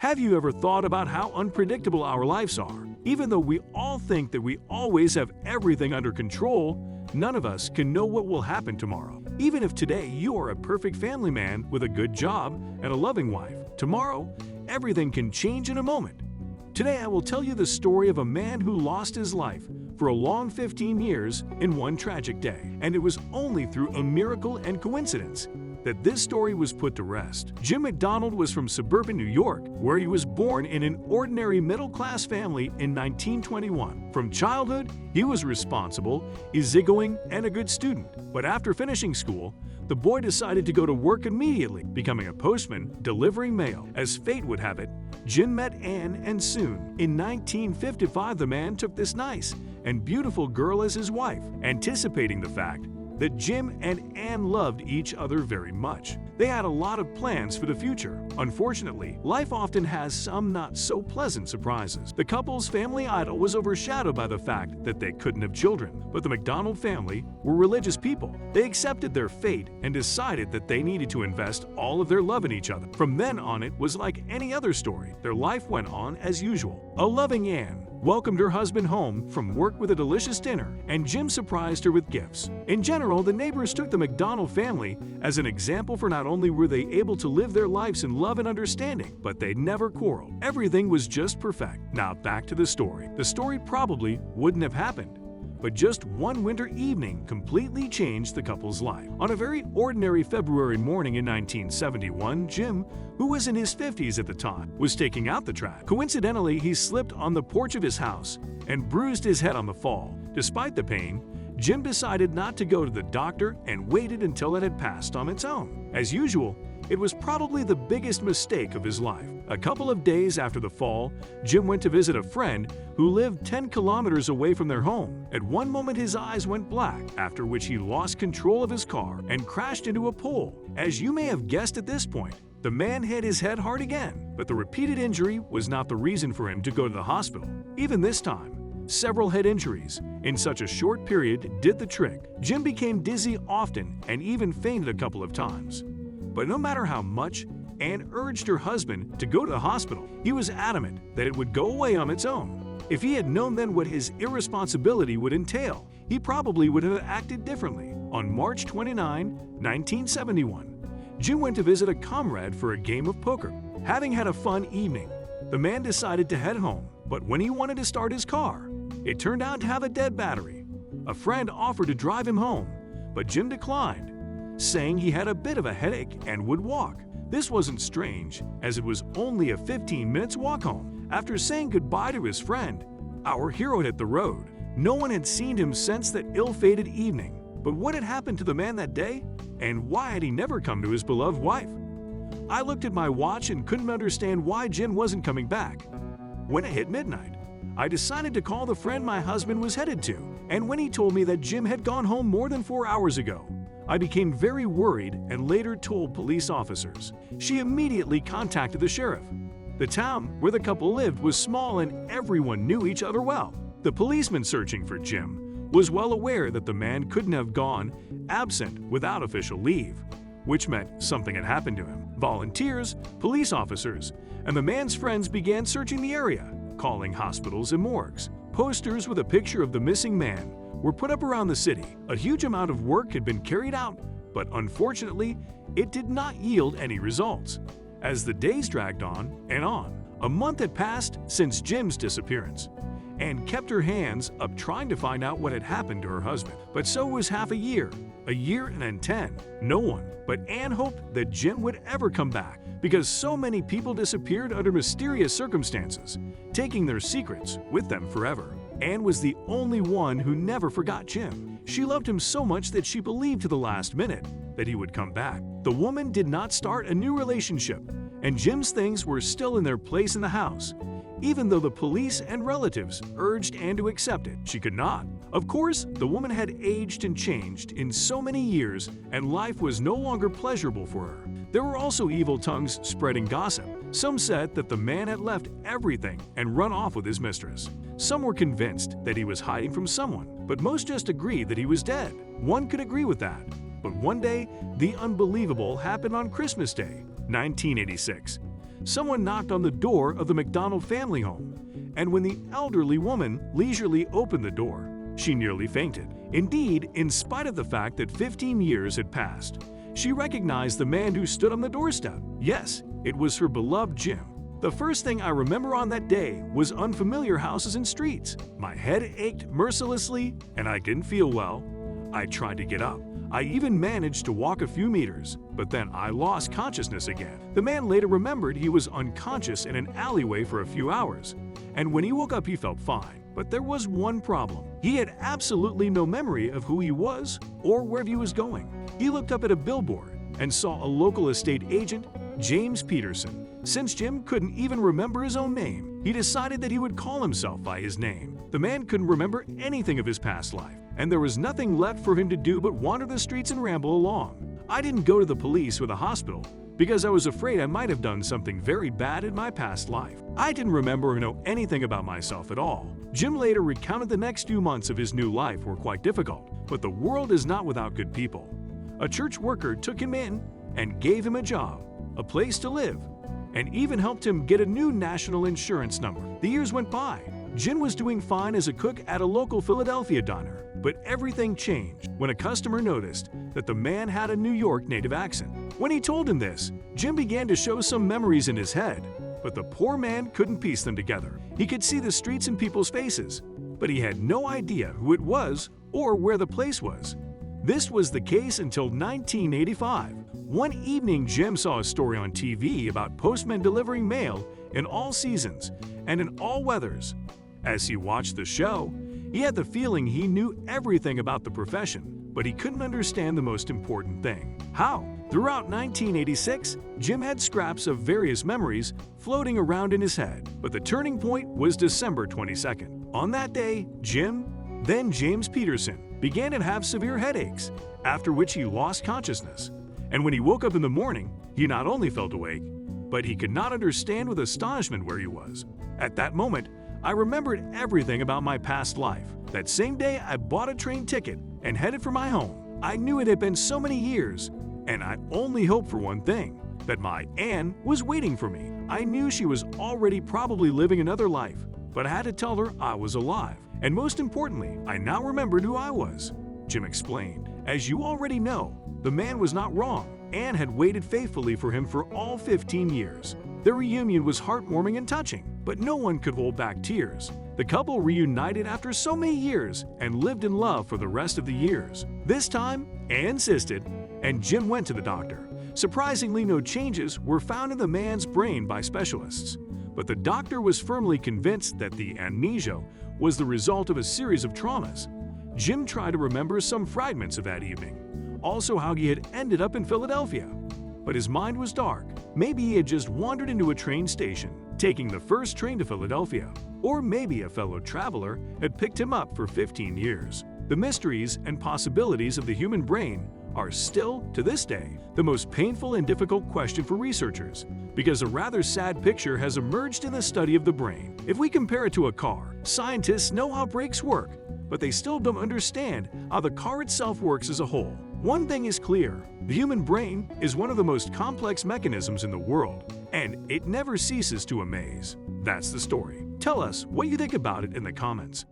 Have you ever thought about how unpredictable our lives are? Even though we all think that we always have everything under control, none of us can know what will happen tomorrow. Even if today you are a perfect family man with a good job and a loving wife, tomorrow everything can change in a moment. Today I will tell you the story of a man who lost his life for a long 15 years in one tragic day, and it was only through a miracle and coincidence that this story was put to rest. Jim McDonald was from suburban New York, where he was born in an ordinary middle-class family in 1921. From childhood, he was responsible, easygoing, and a good student. But after finishing school, the boy decided to go to work immediately, becoming a postman, delivering mail. As fate would have it, Jim met Anne, and soon, in 1955, the man took this nice and beautiful girl as his wife, anticipating the fact that Jim and Anne loved each other very much. They had a lot of plans for the future. Unfortunately, life often has some not so pleasant surprises. The couple's family idol was overshadowed by the fact that they couldn't have children, but the McDonald family were religious people. They accepted their fate and decided that they needed to invest all of their love in each other. From then on, it was like any other story. Their life went on as usual. A loving Anne welcomed her husband home from work with a delicious dinner, and Jim surprised her with gifts. In general, the neighbors took the McDonald family as an example, for not only were they able to live their lives in love and understanding, but they never quarreled. Everything was just perfect. Now back to the story. The story probably wouldn't have happened, but just one winter evening completely changed the couple's life. On a very ordinary February morning in 1971, Jim, who was in his 50s at the time, was taking out the trash. Coincidentally, he slipped on the porch of his house and bruised his head on the fall. Despite the pain, Jim decided not to go to the doctor and waited until it had passed on its own. As usual, it was probably the biggest mistake of his life. A couple of days after the fall, Jim went to visit a friend who lived 10 kilometers away from their home. At one moment, his eyes went black, after which he lost control of his car and crashed into a pole. As you may have guessed at this point, the man hit his head hard again, but the repeated injury was not the reason for him to go to the hospital. Even this time, several head injuries in such a short period did the trick. Jim became dizzy often and even fainted a couple of times. But no matter how much Anne urged her husband to go to the hospital, he was adamant that it would go away on its own. If he had known then what his irresponsibility would entail, he probably would have acted differently. On March 29, 1971, Jim went to visit a comrade for a game of poker. Having had a fun evening, the man decided to head home, but when he wanted to start his car, it turned out to have a dead battery. A friend offered to drive him home, but Jim declined, saying he had a bit of a headache and would walk. This wasn't strange, as it was only a 15 minutes walk home. After saying goodbye to his friend, our hero hit the road. No one had seen him since that ill-fated evening. But what had happened to the man that day? And why had he never come to his beloved wife? I looked at my watch and couldn't understand why Jim wasn't coming back. When it hit midnight, I decided to call the friend my husband was headed to, and when he told me that Jim had gone home more than 4 hours ago, I became very worried and later told police officers. She immediately contacted the sheriff. The town where the couple lived was small and everyone knew each other well. The policeman searching for Jim was well aware that the man couldn't have gone absent without official leave, which meant something had happened to him. Volunteers, police officers, and the man's friends began searching the area, calling hospitals and morgues. Posters with a picture of the missing man were put up around the city. A huge amount of work had been carried out, but unfortunately, it did not yield any results. As the days dragged on, a month had passed since Jim's disappearance. Anne kept her hands up trying to find out what had happened to her husband. But so was half a year and then 10. No one but Anne hoped that Jim would ever come back, because so many people disappeared under mysterious circumstances, taking their secrets with them forever. Anne was the only one who never forgot Jim. She loved him so much that she believed to the last minute that he would come back. The woman did not start a new relationship, and Jim's things were still in their place in the house. Even though the police and relatives urged Anne to accept it, she could not. Of course, the woman had aged and changed in so many years, and life was no longer pleasurable for her. There were also evil tongues spreading gossip. Some said that the man had left everything and run off with his mistress. Some were convinced that he was hiding from someone, but most just agreed that he was dead. One could agree with that. But one day, the unbelievable happened on Christmas Day, 1986. someone knocked on the door of the McDonald family home, and when the elderly woman leisurely opened the door, she nearly fainted. Indeed, in spite of the fact that 15 years had passed, she recognized the man who stood on the doorstep. Yes, it was her beloved Jim. The first thing I remember on that day was unfamiliar houses and streets. My head ached mercilessly, and I didn't feel well. I tried to get up. I even managed to walk a few meters, but then I lost consciousness again. The man later remembered he was unconscious in an alleyway for a few hours, and when he woke up he felt fine. But there was one problem. He had absolutely no memory of who he was or where he was going. He looked up at a billboard and saw a local estate agent, James Peterson. Since Jim couldn't even remember his own name, he decided that he would call himself by his name. The man couldn't remember anything of his past life, and there was nothing left for him to do but wander the streets and ramble along. I didn't go to the police or the hospital because I was afraid I might have done something very bad in my past life. I didn't remember or know anything about myself at all. Jim later recounted the next few months of his new life were quite difficult, but the world is not without good people. A church worker took him in and gave him a job, a place to live, and even helped him get a new national insurance number. The years went by. Jim was doing fine as a cook at a local Philadelphia diner, but everything changed when a customer noticed that the man had a New York native accent. When he told him this, Jim began to show some memories in his head, but the poor man couldn't piece them together. He could see the streets and people's faces, but he had no idea who it was or where the place was. This was the case until 1985. One evening, Jim saw a story on TV about postmen delivering mail in all seasons and in all weathers. As he watched the show, he had the feeling he knew everything about the profession, but he couldn't understand the most important thing. How? Throughout 1986, Jim had scraps of various memories floating around in his head, but the turning point was December 22nd. On that day, Jim, then James Peterson, began to have severe headaches, after which he lost consciousness. And when he woke up in the morning, he not only felt awake, but he could not understand with astonishment where he was. At that moment, I remembered everything about my past life. That same day, I bought a train ticket and headed for my home. I knew it had been so many years, and I only hoped for one thing, that my Anne was waiting for me. I knew she was already probably living another life, but I had to tell her I was alive. And most importantly, I now remembered who I was. Jim explained. As you already know, the man was not wrong. Anne had waited faithfully for him for all 15 years. Their reunion was heartwarming and touching, but no one could hold back tears. The couple reunited after so many years and lived in love for the rest of the years. This time, Anne insisted, and Jim went to the doctor. Surprisingly, no changes were found in the man's brain by specialists, but the doctor was firmly convinced that the amnesia was the result of a series of traumas. Jim tried to remember some fragments of that evening, also how he had ended up in Philadelphia. But his mind was dark. Maybe he had just wandered into a train station, taking the first train to Philadelphia. Or maybe a fellow traveler had picked him up for 15 years. The mysteries and possibilities of the human brain are still, to this day, the most painful and difficult question for researchers, because a rather sad picture has emerged in the study of the brain. If we compare it to a car, scientists know how brakes work, but they still don't understand how the car itself works as a whole. One thing is clear, the human brain is one of the most complex mechanisms in the world, and it never ceases to amaze. That's the story. Tell us what you think about it in the comments.